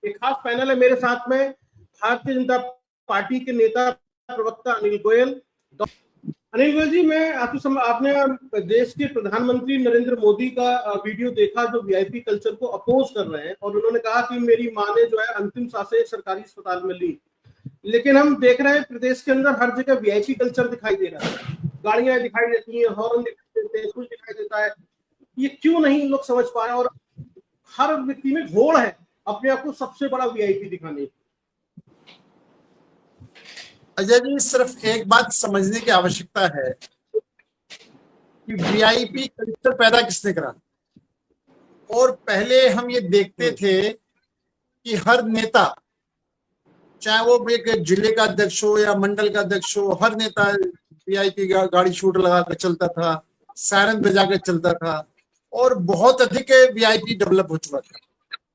एक खास पैनल है मेरे साथ में, भारतीय जनता पार्टी के नेता प्रवक्ता अनिल गोयल। अनिल गोयल जी, मैं आपने देश के प्रधानमंत्री नरेंद्र मोदी का वीडियो देखा जो वीआईपी कल्चर को अपोज कर रहे हैं, और उन्होंने कहा कि मेरी माँ ने जो है अंतिम सांसें सरकारी अस्पताल में ली। लेकिन हम देख रहे हैं प्रदेश के अंदर हर जगह वीआईपी कल्चर दिखाई दे रहा है, गाड़ियां दिखाई देती हैं, हॉर्न दिखाई देते हैं, कुछ दिखाई देता है। ये क्यों नहीं लोग समझ पा रहे हैं, और हर व्यक्ति में होड़ है अपने आप को सबसे बड़ा वीआईपी दिखाने की। अजय जी, सिर्फ एक बात समझने की आवश्यकता है कि वीआईपी कल्चर पैदा किसने करा। और पहले हम ये देखते थे कि हर नेता, चाहे वो एक जिले का अध्यक्ष हो या मंडल का अध्यक्ष हो, हर नेता वीआईपी गाड़ी शूट लगा कर चलता था, सायरन बजा कर चलता था, और बहुत अधिक वीआईपी डेवलप हो चुका था।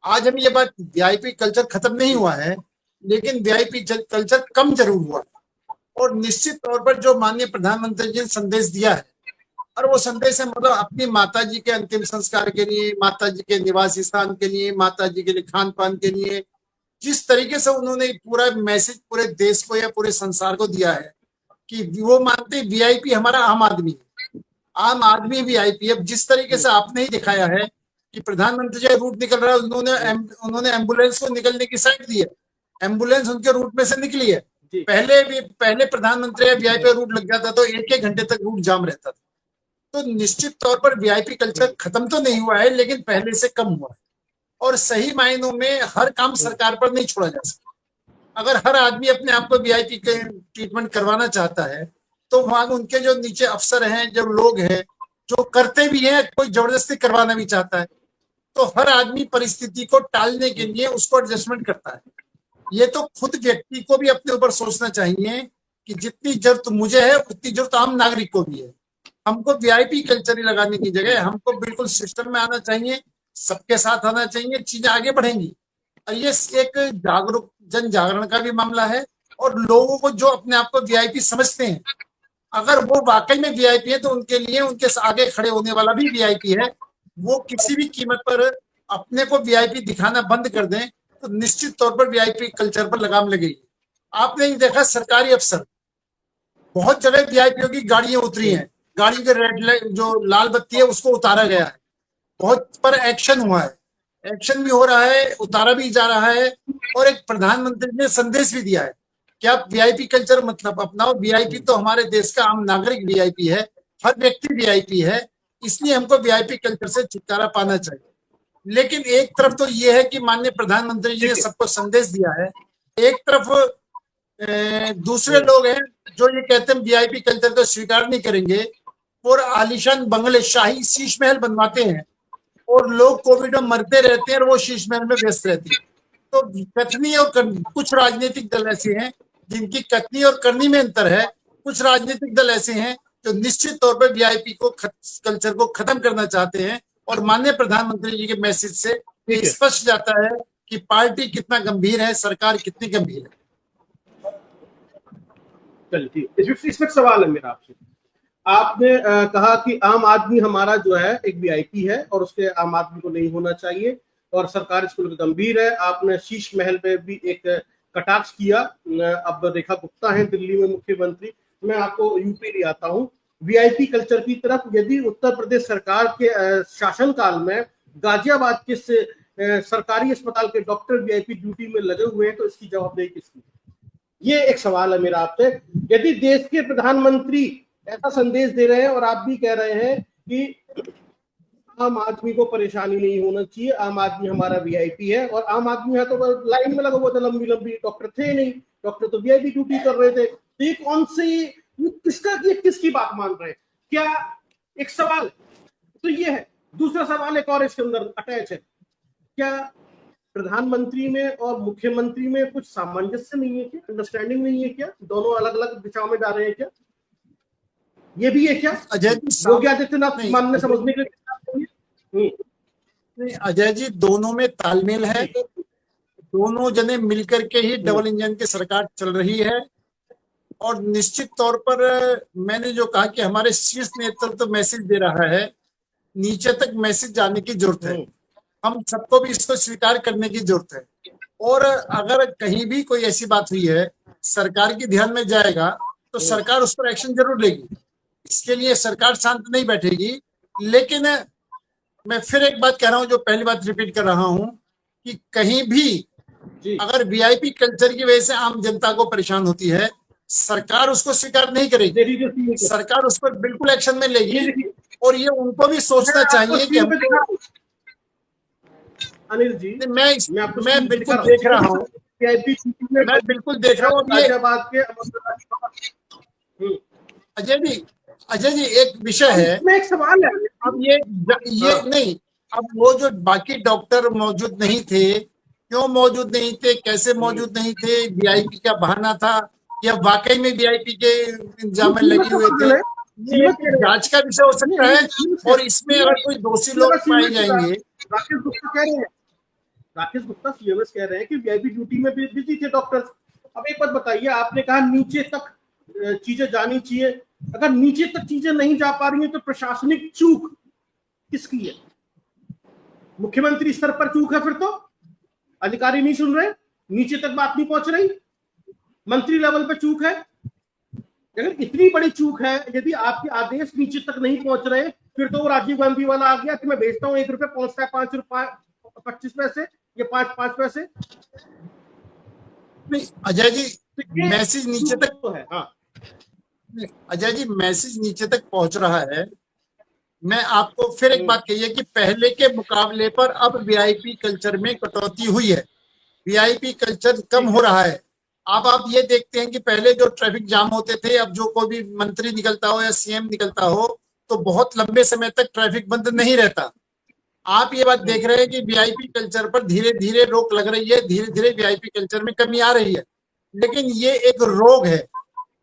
आज हम ये बात, वीआईपी कल्चर खत्म नहीं हुआ है, लेकिन वीआईपी कल्चर कम जरूर हुआ। और निश्चित तौर पर जो माननीय प्रधानमंत्री जी ने संदेश दिया है, और वो संदेश है मतलब अपनी माता जी के अंतिम संस्कार के लिए, माता जी के निवास स्थान के लिए, माता जी के लिए खान पान के लिए, जिस तरीके से उन्होंने पूरा मैसेज पूरे देश को या पूरे संसार को दिया है कि वो मानते वीआईपी हमारा आम आदमी है, आम आदमी वीआईपी। अब जिस तरीके से आपने ही दिखाया है कि प्रधानमंत्री जी रूट निकल रहा है, उन्होंने एम्बुलेंस को निकलने की साइड दी है, एम्बुलेंस उनके रूट में से निकली है। पहले प्रधानमंत्री वीआईपी रूट लग जाता तो 1-1 घंटे तक रूट जाम रहता था। तो निश्चित तौर पर वीआईपी कल्चर खत्म तो नहीं हुआ है, लेकिन पहले से कम हुआ है। और सही मायनों में हर काम सरकार पर नहीं छोड़ा जा सकता। अगर हर आदमी अपने आप को वीआईपी के ट्रीटमेंट करवाना चाहता है, तो वहां उनके जो नीचे अफसर हैं, जो लोग हैं, जो करते भी हैं, कोई जबरदस्ती करवाना भी चाहता है, तो हर आदमी परिस्थिति को टालने के लिए उसको एडजस्टमेंट करता है। ये तो खुद व्यक्ति को भी अपने ऊपर सोचना चाहिए कि जितनी जरूरत मुझे है उतनी जरूरत आम नागरिक को भी है। हमको वीआईपी कल्चर लगाने की जगह हमको बिल्कुल सिस्टम में आना चाहिए, सबके साथ आना चाहिए, चीजें आगे बढ़ेंगी। और ये एक जन जागरण का भी मामला है, और लोगों को जो अपने आप को वीआईपी समझते हैं, अगर वो वाकई में वीआईपी है तो उनके लिए उनके आगे खड़े होने वाला भी वीआईपी है। वो किसी भी कीमत पर अपने को वीआईपी दिखाना बंद कर दें तो निश्चित तौर पर वीआईपी कल्चर पर लगाम लगेगी। आपने देखा सरकारी अफसर, बहुत जगह वीआईपीओ की गाड़ियां उतरी हैं, गाड़ी के रेड लाइट जो लाल बत्ती है उसको उतारा गया है, बहुत पर एक्शन हुआ है, एक्शन भी हो रहा है, उतारा भी जा रहा है। और एक प्रधानमंत्री ने संदेश भी दिया है कि आप वीआईपी कल्चर मतलब अपनाओ। वीआईपी तो हमारे देश का आम नागरिक वीआईपी है, हर व्यक्ति वीआईपी है, इसलिए हमको वीआईपी कल्चर से छुटकारा पाना चाहिए। लेकिन एक तरफ तो ये है कि माननीय प्रधानमंत्री जी ने सबको संदेश दिया है, एक तरफ दूसरे लोग हैं जो ये कहते हैं वीआईपी कल्चर को स्वीकार नहीं करेंगे, और आलीशान बंगले, शाही शीश महल बनवाते हैं, और लोग कोविड में मरते रहते हैं और वो शीश महल में व्यस्त रहते हैं। तो कथनी और कुछ राजनीतिक दल ऐसे हैं जिनकी कथनी और करनी में अंतर है। कुछ राजनीतिक दल ऐसे हैं जो निश्चित तौर पर वीआईपी को कल्चर को खत्म करना चाहते हैं, और माननीय प्रधानमंत्री जी के मैसेज से स्पष्ट जाता है कि पार्टी कितना गंभीर है, सरकार कितनी गंभीर है। चलिए ठीक, इसमें सवाल है मेरा आपसे। आपने कहा कि आम आदमी हमारा जो है एक वीआईपी है, और उसके आम आदमी को नहीं होना चाहिए, और सरकार इसको लेकर गंभीर है। आपने शीश महल पे भी एक कटाक्ष किया। अब रेखा गुप्ता है दिल्ली में मुख्यमंत्री, मैं आपको यूपी ले आता हूँ। वीआईपी कल्चर की तरफ यदि उत्तर प्रदेश सरकार के शासनकाल में गाजियाबाद के सरकारी अस्पताल के डॉक्टर वीआईपी ड्यूटी में लगे हुए हैं, तो इसकी जवाबदेही किसकी? ये एक सवाल है मेरा आपसे। यदि देश के प्रधानमंत्री ऐसा संदेश दे रहे हैं और आप भी कह रहे हैं कि आम आदमी को परेशानी नहीं होना चाहिए, आम आदमी हमारा वीआईपी है, और आम आदमी है तो लाइन में लगा हुआ था लंबी लंबी, डॉक्टर थे नहीं, डॉक्टर तो वीआईपी ड्यूटी कर रहे थे, तो ये कौन सी किसकी बात मान रहे हैं? क्या एक सवाल तो ये है। दूसरा सवाल एक और इसके अंदर अटैच है, क्या प्रधानमंत्री में और मुख्यमंत्री में कुछ सामंजस्य नहीं है क्या, अंडरस्टैंडिंग नहीं है क्या? दोनों अलग अलग दिशाओं में जा रहे हैं क्या? ये भी है क्या अजय? योगी आदित्यनाथ मानने समझने के लिए अजय जी, दोनों में तालमेल है, दोनों जने मिलकर के ही डबल इंजन की सरकार चल रही है। और निश्चित तौर पर मैंने जो कहा कि हमारे शीर्ष नेतृत्व तो मैसेज दे रहा है, नीचे तक मैसेज जाने की जरूरत है, हम सबको भी इसको स्वीकार करने की जरूरत है। और अगर कहीं भी कोई ऐसी बात हुई है सरकार के ध्यान में जाएगा तो सरकार उस पर एक्शन जरूर लेगी। इसके लिए सरकार शांत नहीं बैठेगी। लेकिन मैं फिर एक बात कह रहा हूं, जो पहली बात रिपीट कर रहा हूं, कि कहीं भी अगर वीआईपी कल्चर की वजह से आम जनता को परेशान होती है, सरकार उसको स्वीकार नहीं करेगी, सरकार उस पर बिल्कुल एक्शन में लेगी। और ये उनको भी सोचना चाहिए कि हमको, अनिल जी मैं बिल्कुल देख रहा हूँ, मैं बिल्कुल देख रहा हूँ। अजय जी एक विषय है, एक सवाल है। अब ये नहीं, अब वो जो बाकी डॉक्टर मौजूद नहीं थे, क्यों मौजूद नहीं थे, कैसे मौजूद नहीं थे, वीआईपी का बहाना था या वाकई में वीआईपी के इंतजाम में लगे हुए थे, ये जांच का विषय हो सकता है। और इसमें अगर कोई दोषी लोग पाए जाएंगे, राकेश गुप्ता सीएमएस कह रहे हैं कि वीआईपी ड्यूटी में बिजी थे डॉक्टर्स। अब एक बात बताइए, आपने कहा नीचे तक चीजें जानी चाहिए, अगर नीचे तक चीजें नहीं जा पा रही हैं तो प्रशासनिक चूक किसकी है? मुख्यमंत्री स्तर पर चूक है, फिर तो अधिकारी नहीं सुन रहे, नीचे तक बात नहीं पहुंच रही, मंत्री लेवल पे चूक है। अगर इतनी बड़ी चूक है, यदि आपके आदेश नीचे तक नहीं पहुंच रहे, फिर तो वो राजीव गांधी वाला आ गया कि मैं भेजता हूँ 1 रुपये पहुंचता है 5 रुपए 25 पैसे या 5 पैसे। नहीं अजय जी, मैसेज नीचे तक तो है। हाँ अजय जी, मैसेज नीचे तक पहुंच रहा है। मैं आपको फिर एक बात कही है कि पहले के मुकाबले पर अब वीआईपी कल्चर में कटौती हुई है, वीआईपी कल्चर कम हो रहा है। अब आप ये देखते हैं कि पहले जो ट्रैफिक जाम होते थे, अब जो कोई भी मंत्री निकलता हो या सीएम निकलता हो तो बहुत लंबे समय तक ट्रैफिक बंद नहीं रहता। आप ये बात देख रहे हैं कि वीआईपी कल्चर पर धीरे धीरे रोक लग रही है, धीरे धीरे वीआईपी कल्चर में कमी आ रही है। लेकिन ये एक रोग है,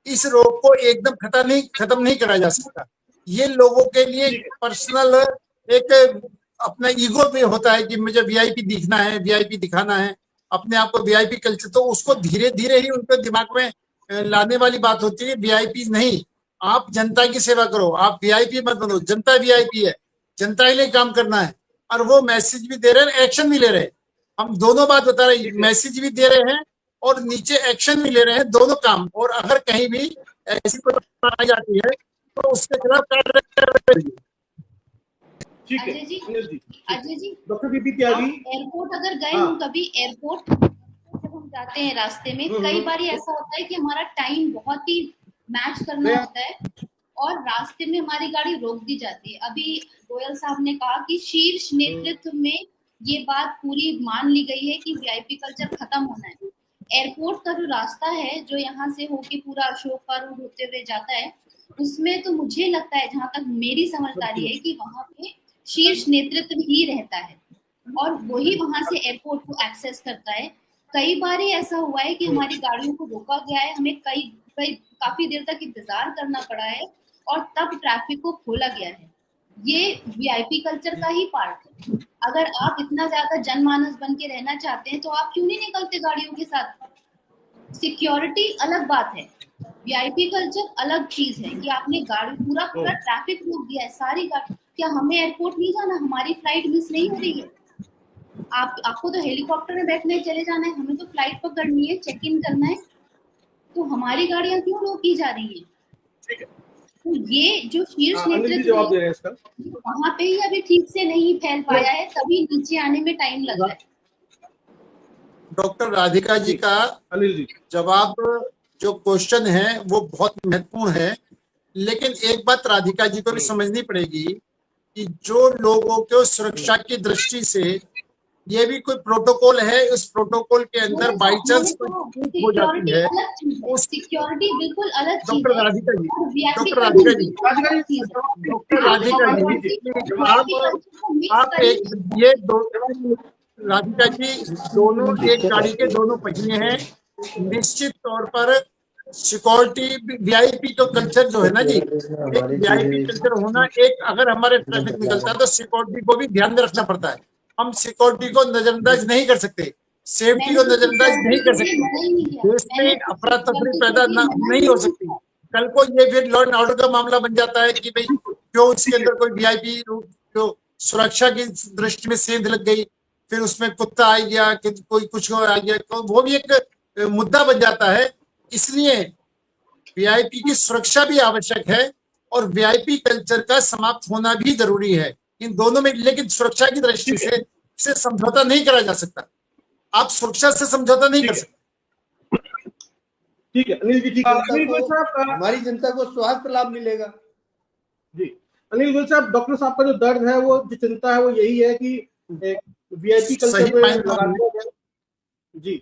इस रोग को एकदम खत्म नहीं करा जा सकता। ये लोगों के लिए पर्सनल एक अपना ईगो भी होता है कि मुझे वीआईपी दिखना है, वीआईपी दिखाना है, अपने आप को वीआईपी कल्चर, तो उसको धीरे धीरे ही उनके दिमाग में लाने वाली बात होती है। वीआईपी नहीं, आप जनता की सेवा करो, आप वीआईपी मत बनो, जनता वीआईपी है, जनता के लिए काम करना है। और वो मैसेज भी दे रहे हैं, एक्शन भी ले रहे हैं। हम दोनों बात बता रहे हैं, मैसेज भी दे रहे हैं और नीचे एक्शन भी ले रहे हैं, दोनों काम। और अगर कहीं भी ऐसी कोई बात आ जाती है तो उसके खिलाफ कार्रवाई। ठीक है अजय जी, डॉक्टर बीपी त्यागी, एयरपोर्ट अगर गए हम कभी, एयरपोर्ट जब हम जाते हैं रास्ते में, कई बार ऐसा होता है कि हमारा टाइम बहुत ही मैच करना होता है और रास्ते में हमारी गाड़ी रोक दी जाती है। अभी गोयल साहब ने कहा कि शीर्ष नेतृत्व में ये बात पूरी मान ली गई है कि वीआईपी कल्चर खत्म होना है। एयरपोर्ट का जो रास्ता है जो यहाँ से होके पूरा अशोक का रोड होते हुए जाता है, उसमें तो मुझे लगता है, जहां तक मेरी समझदारी है, कि वहां पे शीर्ष नेतृत्व ही रहता है और वही वहां से एयरपोर्ट को एक्सेस करता है। कई बार ऐसा हुआ है कि हमारी गाड़ियों को रोका गया है, हमें काफी देर तक इंतजार करना पड़ा है और तब ट्रैफिक को खोला गया है। ये वीआईपी कल्चर का ही पार्ट है। अगर आप इतना ज्यादा जनमानस बन के रहना चाहते हैं तो आप क्यों नहीं निकलते गाड़ियों के साथ? सिक्योरिटी अलग बात है, वीआईपी कल्चर अलग चीज है कि आपने गाड़ी पूरा ट्रैफिक रोक दिया है, सारी गाड़ी। क्या हमें एयरपोर्ट नहीं जाना? हमारी फ्लाइट मिस नहीं हो रही है? आपको तो हेलीकॉप्टर में बैठने चले जाना है, हमें तो फ्लाइट पकड़नी है, चेक इन करना है, तो हमारी गाड़ियां क्यों रोकी जा रही है? तो ये जो शीर्ष नेतृत्व वहां पे ही अभी ठीक से नहीं फैल पाया है, तभी नीचे आने में टाइम लग रहा है। डॉक्टर राधिका जी का जवाब, जो क्वेश्चन है वो बहुत महत्वपूर्ण है। लेकिन एक बात राधिका जी को भी समझनी पड़ेगी कि जो लोगों को सुरक्षा की दृष्टि से ये भी कोई प्रोटोकॉल है, उस प्रोटोकॉल के अंदर बाई चांस हो जाती है, उस सिक्योरिटी बिल्कुल अलग चीज है। डॉक्टर राधिका जी, आप ये दो, राधिका जी दोनों एक गाड़ी के दोनों पहिए हैं। निश्चित तौर पर सिक्योरिटी, वीआईपी तो कल्चर जो है ना जी, एक वीआईपी कल्चर होना, एक अगर हमारे ट्रैफिक निकलता है तो सिक्योरिटी को भी ध्यान में रखना पड़ता है। हम सिक्योरिटी को नजरअंदाज नहीं कर सकते, सेफ्टी को नजरअंदाज नहीं कर सकते। देश में अफरा तफरी पैदा नहीं हो सकती। कल को ये फिर लॉ एंड ऑर्डर का मामला बन जाता है कि भाई क्यों इसके अंदर कोई वीआईपी जो सुरक्षा की दृष्टि में सेंध लग गई, फिर उसमें कुत्ता आ गया, कोई कुछ और आ गया, तो वो भी एक मुद्दा बन जाता है। इसलिए वीआईपी की सुरक्षा भी आवश्यक है और वीआईपी कल्चर का समाप्त होना भी जरूरी है, इन दोनों में। लेकिन सुरक्षा की दृष्टि से इससे समझौता नहीं करा जा सकता। आप सुरक्षा से समझौता नहीं कर सकते। ठीक है अनिल जी, ठीक है। अनिल गोयल साहब, हमारी जनता को स्वास्थ्य लाभ मिलेगा। जी अनिल गोयल साहब, डॉक्टर साहब का जो दर्द है, वो जो चिंता है, वो यही है कि वीआईपी कल्चर में जी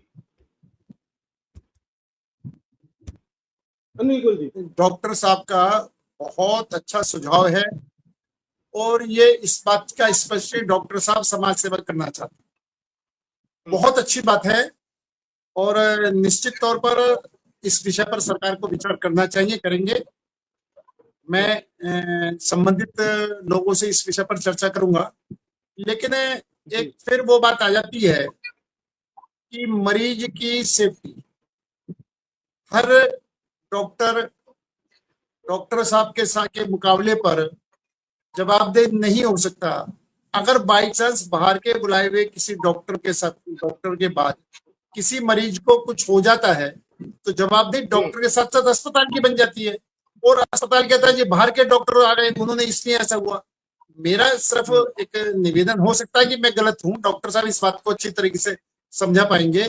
अनिल गोयल जी, डॉक्टर साहब का बहुत अच्छा सुझाव है और ये इस बात का स्पष्ट डॉक्टर साहब समाज सेवा करना चाहते हैं, बहुत अच्छी बात है। और निश्चित तौर पर इस विषय पर सरकार को विचार करना चाहिए, करेंगे। मैं संबंधित लोगों से इस विषय पर चर्चा करूंगा। लेकिन एक फिर वो बात आ जाती है कि मरीज की सेफ्टी हर डॉक्टर साहब के मुकाबले पर जवाबदेह नहीं हो सकता। अगर बाई चांस बाहर के बुलाए हुए किसी डॉक्टर के बाद किसी मरीज को कुछ हो जाता है तो जवाबदेही डॉक्टर के साथ साथ अस्पताल की बन जाती है, और अस्पताल कहता है जी बाहर के डॉक्टर आ गए, उन्होंने इसलिए ऐसा हुआ। मेरा सिर्फ एक निवेदन, हो सकता है कि मैं गलत हूं, डॉक्टर साहब इस बात को अच्छी तरीके से समझा पाएंगे।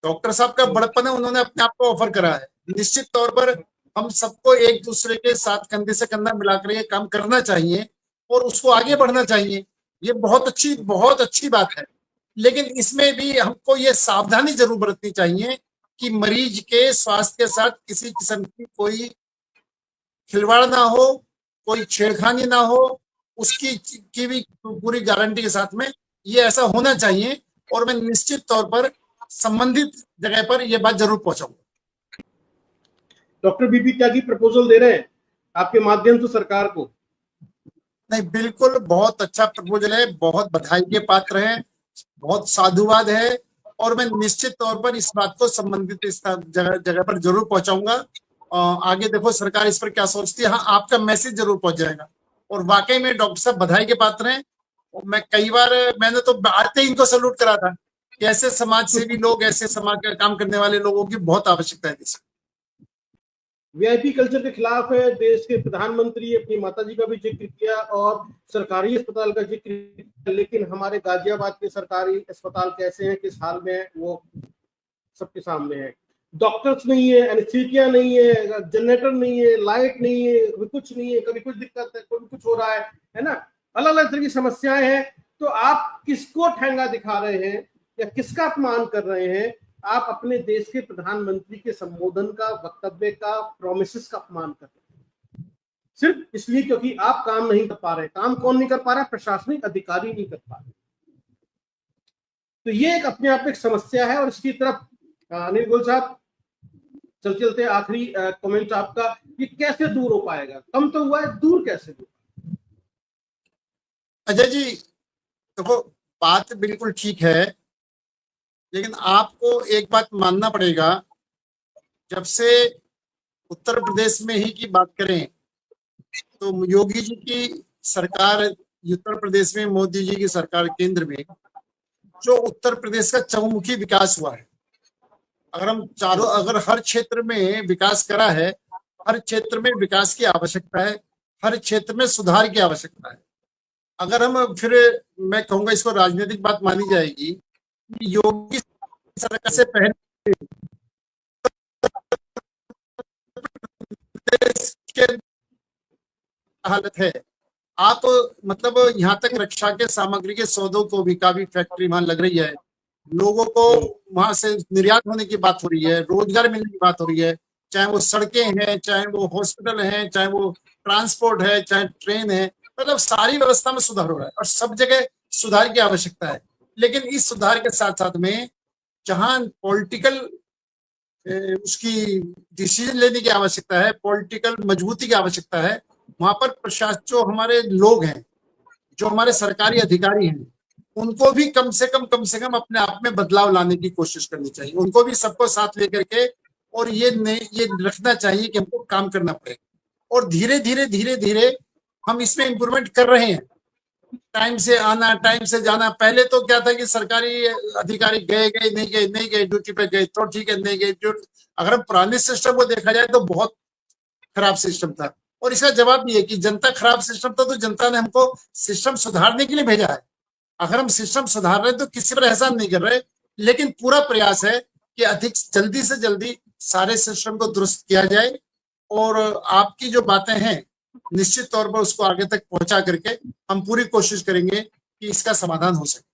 डॉक्टर साहब का बड़प्पन है, उन्होंने अपने आप को ऑफर करा है। निश्चित तौर पर हम सबको एक दूसरे के साथ कंधे से कंधा मिलाकर ये काम करना चाहिए और उसको आगे बढ़ना चाहिए। ये बहुत अच्छी बात है। लेकिन इसमें भी हमको ये सावधानी जरूर बरतनी चाहिए कि मरीज के स्वास्थ्य के साथ किसी किस्म की कोई खिलवाड़ ना हो, कोई छेड़खानी ना हो, उसकी की भी पूरी गारंटी के साथ में ये ऐसा होना चाहिए। और मैं निश्चित तौर पर संबंधित जगह पर यह बात जरूर पहुंचाऊंगा। डॉक्टर बीपी त्यागी प्रपोजल दे रहे हैं आपके माध्यम से सरकार को। नहीं, बिल्कुल बहुत अच्छा प्रपोजल है, बहुत बधाई के पात्र है, बहुत साधुवाद है। और मैं निश्चित तौर पर इस बात को संबंधित इस जगह पर जरूर पहुंचाऊंगा। आगे देखो सरकार इस पर क्या सोचती है। हाँ, आपका मैसेज जरूर पहुंच जाएगा। और वाकई में डॉक्टर साहब बधाई के पात्र हैं। मैं कई बार, मैंने तो आते ही इनको सैल्यूट करा था कि ऐसे समाज सेवी लोग, ऐसे समाज का काम करने वाले लोगों की बहुत आवश्यकता है। वीआईपी कल्चर के खिलाफ है देश के प्रधानमंत्री, अपनी माताजी का भी जिक्र किया और सरकारी अस्पताल का जिक्र किया। लेकिन हमारे गाजियाबाद के सरकारी अस्पताल कैसे हैं, किस हाल में है, वो सबके सामने है। डॉक्टर्स नहीं है, एनेस्थीसिया नहीं है, जनरेटर नहीं है, लाइट नहीं है, कभी कुछ नहीं है, कभी कुछ दिक्कत है, कभी कुछ हो रहा है ना। अलग अलग तरह की समस्याएं हैं। तो आप किसको ठेंगा दिखा रहे हैं या किसका अपमान कर रहे हैं? आप अपने देश के प्रधानमंत्री के संबोधन का, वक्तव्य का, प्रोमिसेस का अपमान कर रहे हैं, सिर्फ इसलिए क्योंकि आप काम नहीं कर पा रहे। काम कौन नहीं कर पा रहा? प्रशासनिक अधिकारी नहीं कर पा रहे। तो ये एक अपने आप एक समस्या है। और इसकी तरफ अनिल गोयल साहब, चलते आखिरी कमेंट आपका, ये कैसे दूर हो पाएगा? कम तो हुआ है, दूर कैसे होगा? अजय जी देखो, बात बिल्कुल ठीक है, लेकिन आपको एक बात मानना पड़ेगा। जब से उत्तर प्रदेश में ही की बात करें तो योगी जी की सरकार, उत्तर प्रदेश में मोदी जी की सरकार, केंद्र में जो उत्तर प्रदेश का चहुमुखी विकास हुआ है। अगर हर क्षेत्र में विकास करा है, हर क्षेत्र में विकास की आवश्यकता है, हर क्षेत्र में सुधार की आवश्यकता है। अगर हम फिर, मैं कहूंगा इसको राजनीतिक बात मानी जाएगी, योगी सरकार से पहले के हालत है। आप मतलब यहाँ तक रक्षा के सामग्री के सौदों को भी, काफी फैक्ट्री वहां लग रही है, लोगों को वहां से निर्यात होने की बात हो रही है, रोजगार मिलने की बात हो रही है, चाहे वो सड़कें हैं, चाहे वो हॉस्पिटल हैं, चाहे वो ट्रांसपोर्ट है, चाहे ट्रेन है, मतलब सारी व्यवस्था में सुधार हो रहा है और सब जगह सुधार की आवश्यकता है। लेकिन इस सुधार के साथ साथ में जहां पॉलिटिकल उसकी डिसीजन लेने की आवश्यकता है, पॉलिटिकल मजबूती की आवश्यकता है, वहां पर प्रशासन, जो हमारे लोग हैं, जो हमारे सरकारी अधिकारी हैं, उनको भी कम से कम अपने आप में बदलाव लाने की कोशिश करनी चाहिए। उनको भी सबको साथ लेकर के और ये रखना चाहिए कि हमको काम करना पड़ेगा। और धीरे धीरे हम इसमें इंप्रूवमेंट कर रहे हैं। टाइम से आना, टाइम से जाना। पहले तो क्या था कि सरकारी अधिकारी गए गए नहीं गए, नहीं गए ड्यूटी पे, गए तो ठीक है, नहीं गए ड्यूटी। अगर हम पुराने सिस्टम को देखा जाए तो बहुत खराब सिस्टम था। और इसका जवाब ये है कि जनता खराब सिस्टम था, तो जनता ने हमको सिस्टम सुधारने के लिए भेजा है। अगर हम सिस्टम सुधार रहे हैं तो किसी पर एहसान नहीं कर रहे, लेकिन पूरा प्रयास है कि अधिक जल्दी से जल्दी सारे सिस्टम को दुरुस्त किया जाए। और आपकी जो बातें हैं निश्चित तौर पर उसको आगे तक पहुंचा करके हम पूरी कोशिश करेंगे कि इसका समाधान हो सके।